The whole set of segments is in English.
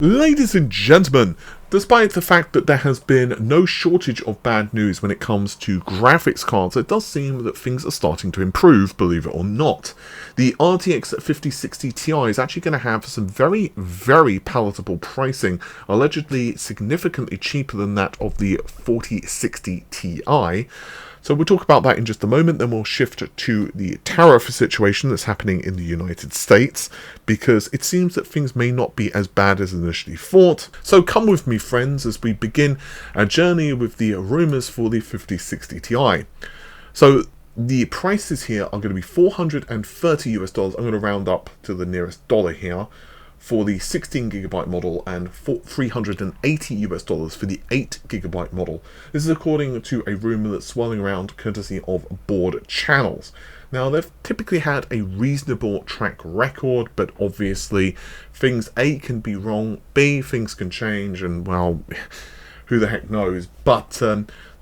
Ladies and gentlemen, despite the fact that there has been no shortage of bad news when it comes to graphics cards, it does seem that things are starting to improve, believe it or not. The RTX 5060 Ti is actually going to have some very palatable pricing, allegedly significantly cheaper than that of the 4060 Ti. So we'll talk about that in just a moment, then we'll shift to the tariff situation that's happening in the United States, because it seems that things may not be as bad as initially thought. So come with me, friends, as we begin our journey with the rumours for the 5060 Ti. So the prices here are going to be $430 US. I'm going to round up to the nearest dollar here for the 16GB model and $380 US for the 8GB model. This is according to a rumour that's swirling around courtesy of board channels. Now, they've typically had a reasonable track record, but obviously things A can be wrong, B things can change, and well, who the heck knows. But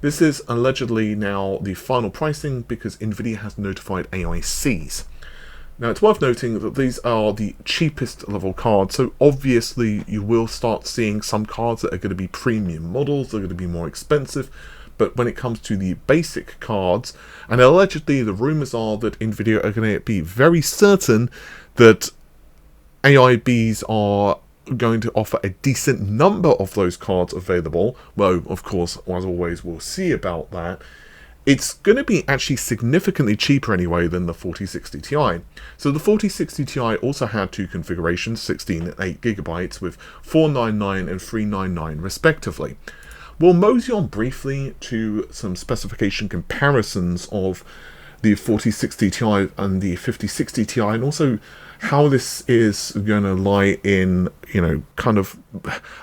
this is allegedly now the final pricing because Nvidia has notified AICs. Now, it's worth noting that these are the cheapest level cards, so obviously you will start seeing some cards that are going to be premium models, they're going to be more expensive, but when it comes to the basic cards, and allegedly the rumours are that Nvidia are going to be very certain that AIBs are going to offer a decent number of those cards available, though of course, as always, we'll see about that. It's going to be actually significantly cheaper anyway than the 4060 Ti. So the 4060 Ti also had two configurations, 16 and 8GB, with 499 and 399 respectively. We'll mosey on briefly to some specification comparisons of the 4060 Ti and the 5060 Ti, and also how this is going to lie in, you know, kind of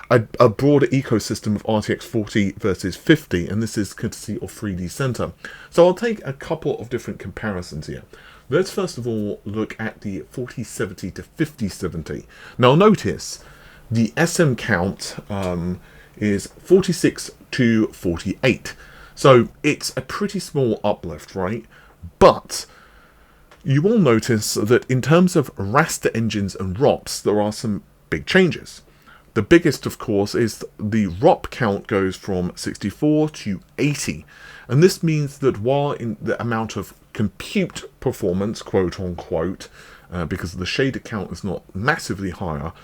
a broader ecosystem of RTX 40 versus 50, and this is courtesy of 3D Center. So I'll take a couple of different comparisons here. Let's first of all look at the 4070 to 5070. Now notice the SM count is 46 to 48. So it's a pretty small uplift, right? But you will notice that in terms of raster engines and ROPs, there are some big changes. The biggest, of course, is the ROP count goes from 64 to 80. And this means that while in the amount of compute performance, quote unquote, because the shader count is not massively higher,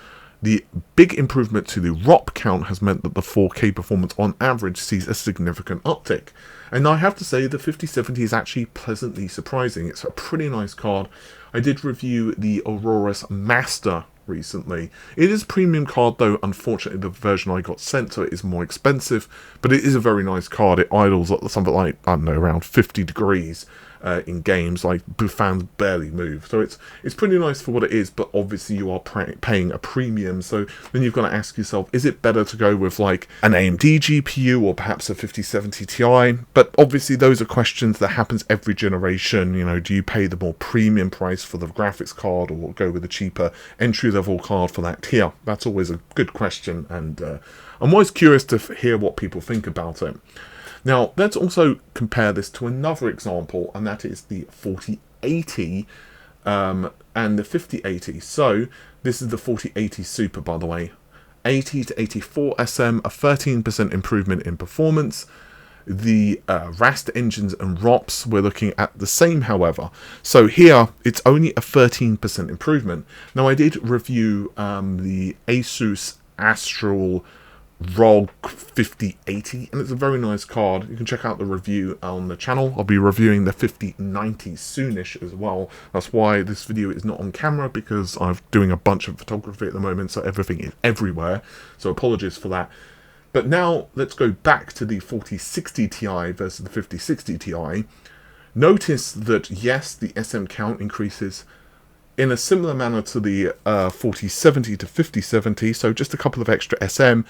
the big improvement to the ROP count has meant that the 4K performance on average sees a significant uptick. And I have to say the 5070 is actually pleasantly surprising. It's a pretty nice card. I did review the Aurora's Master recently. It is a premium card though, unfortunately the version I got sent to it is more expensive, but it is a very nice card. It idles at something like, I don't know, around 50 degrees. In games, like fans barely move, so it's pretty nice for what it is, but obviously you are paying a premium, so then you've got to ask yourself, is it better to go with like an AMD GPU or perhaps a 5070 Ti? But obviously those are questions that happens every generation. You know, do you pay the more premium price for the graphics card or go with a cheaper entry-level card for that tier? That's always a good question, and I'm always curious to hear what people think about it. Now, let's also compare this to another example, and that is the 4080 and the 5080. So, this is the 4080 Super, by the way. 80 to 84 SM, a 13% improvement in performance. The raster engines and ROPs, we're looking at the same, however. So here, it's only a 13% improvement. Now, I did review the Asus Astral ROG 5080, and it's a very nice card. You can check out the review on the channel. I'll be reviewing the 5090 soonish as well. That's why this video is not on camera, because I'm doing a bunch of photography at the moment, so everything is everywhere. So apologies for that. But now let's go back to the 4060 Ti versus the 5060 Ti. Notice that yes, the SM count increases in a similar manner to the 4070 to 5070, so just a couple of extra SM.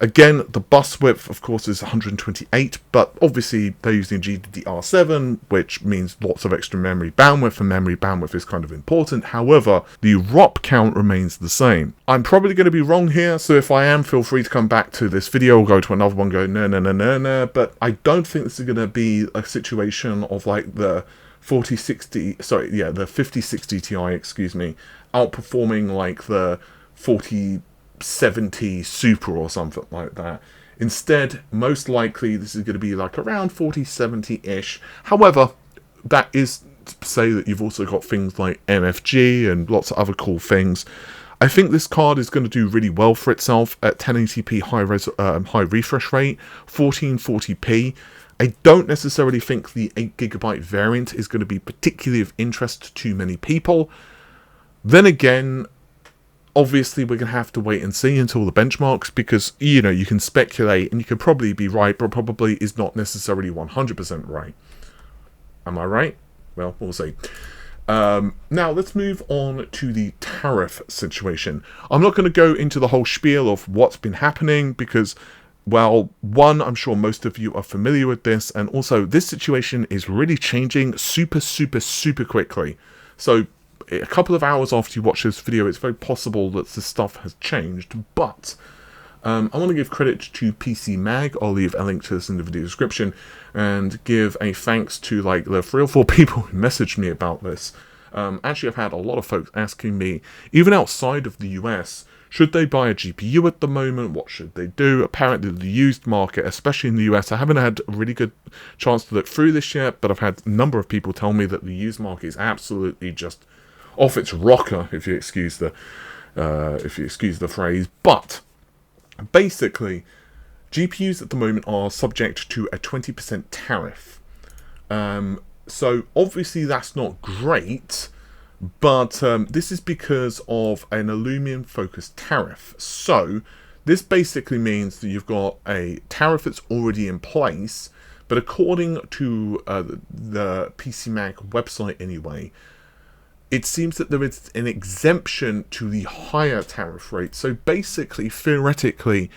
Again, the bus width, of course, is 128, but obviously they're using GDDR7, which means lots of extra memory bandwidth, and memory bandwidth is kind of important. However, the ROP count remains the same. I'm probably going to be wrong here, so if I am, feel free to come back to this video or go to another one, go no, but I don't think this is going to be a situation of like the 5060 Ti, excuse me, outperforming like the 40 70 Super or something like that. Instead, most likely this is going to be like around 4070-ish. However, that is to say that you've also got things like MFG and lots of other cool things. I think this card is going to do really well for itself at 1080p high refresh rate, 1440p. I don't necessarily think the 8GB variant is going to be particularly of interest to many people. Then again, obviously we're going to have to wait and see until the benchmarks, because, you know, you can speculate and you can probably be right, but probably is not necessarily 100% right. Am I right? Well, we'll see. Now, let's move on to the tariff situation. I'm not going to go into the whole spiel of what's been happening because, well, one, I'm sure most of you are familiar with this, and also this situation is really changing super quickly. So a couple of hours after you watch this video, it's very possible that this stuff has changed, but I want to give credit to PC Mag. I'll leave a link to this in the video description, and give a thanks to like the 3 or 4 people who messaged me about this. Actually, I've had a lot of folks asking me, even outside of the US, should they buy a GPU at the moment? What should they do? Apparently the used market, especially in the US, I haven't had a really good chance to look through this yet, but I've had a number of people tell me that the used market is absolutely just off its rocker, if you excuse the phrase. But basically, GPUs at the moment are subject to a 20% tariff. So obviously that's not great, but this is because of an aluminum-focused tariff. So this basically means that you've got a tariff that's already in place, but according to the PCMag website anyway, it seems that there is an exemption to the higher tariff rate. So basically, theoretically,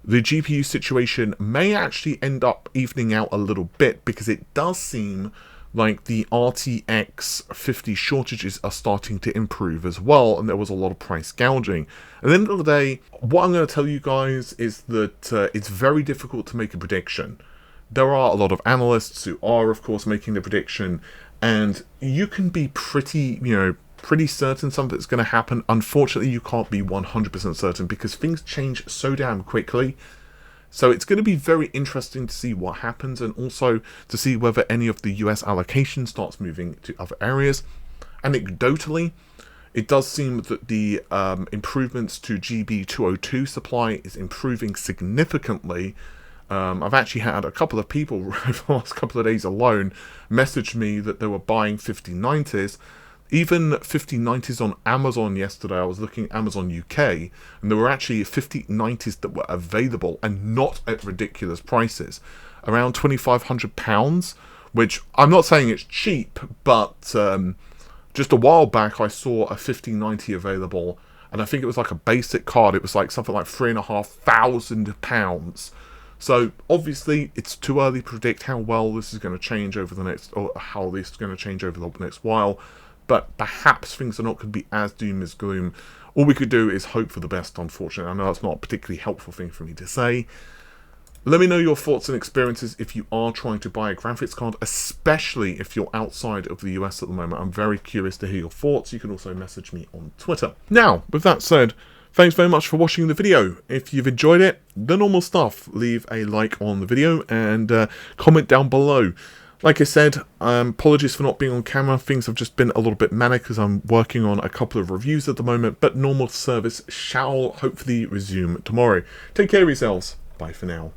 the GPU situation may actually end up evening out a little bit, because it does seem like the RTX 50 shortages are starting to improve as well, and there was a lot of price gouging. At the end of the day, what I'm going to tell you guys is that it's very difficult to make a prediction. There are a lot of analysts who are, of course, making the prediction, and you can be pretty certain something's going to happen. Unfortunately, you can't be 100% certain because things change so damn quickly. So it's going to be very interesting to see what happens, and also to see whether any of the US allocation starts moving to other areas. Anecdotally, it does seem that the improvements to GB202 supply is improving significantly. I've actually had a couple of people over the last couple of days alone message me that they were buying 5090s. Even 5090s on Amazon yesterday. I was looking at Amazon UK, and there were actually 5090s that were available, and not at ridiculous prices. Around £2,500, which I'm not saying it's cheap, but just a while back I saw a 5090 available, and I think it was like a basic card. It was like something like £3,500. So obviously it's too early to predict how well this is going to change over the next, or how this is going to change over the next while. But perhaps things are not going to be as doom as gloom. All we could do is hope for the best, unfortunately. I know that's not a particularly helpful thing for me to say. Let me know your thoughts and experiences if you are trying to buy a graphics card, especially if you're outside of the US at the moment. I'm very curious to hear your thoughts. You can also message me on Twitter. Now, with that said, thanks very much for watching the video. If you've enjoyed it, the normal stuff, leave a like on the video and comment down below. Like I said, apologies for not being on camera. Things have just been a little bit manic because I'm working on a couple of reviews at the moment, but normal service shall hopefully resume tomorrow. Take care of yourselves. Bye for now.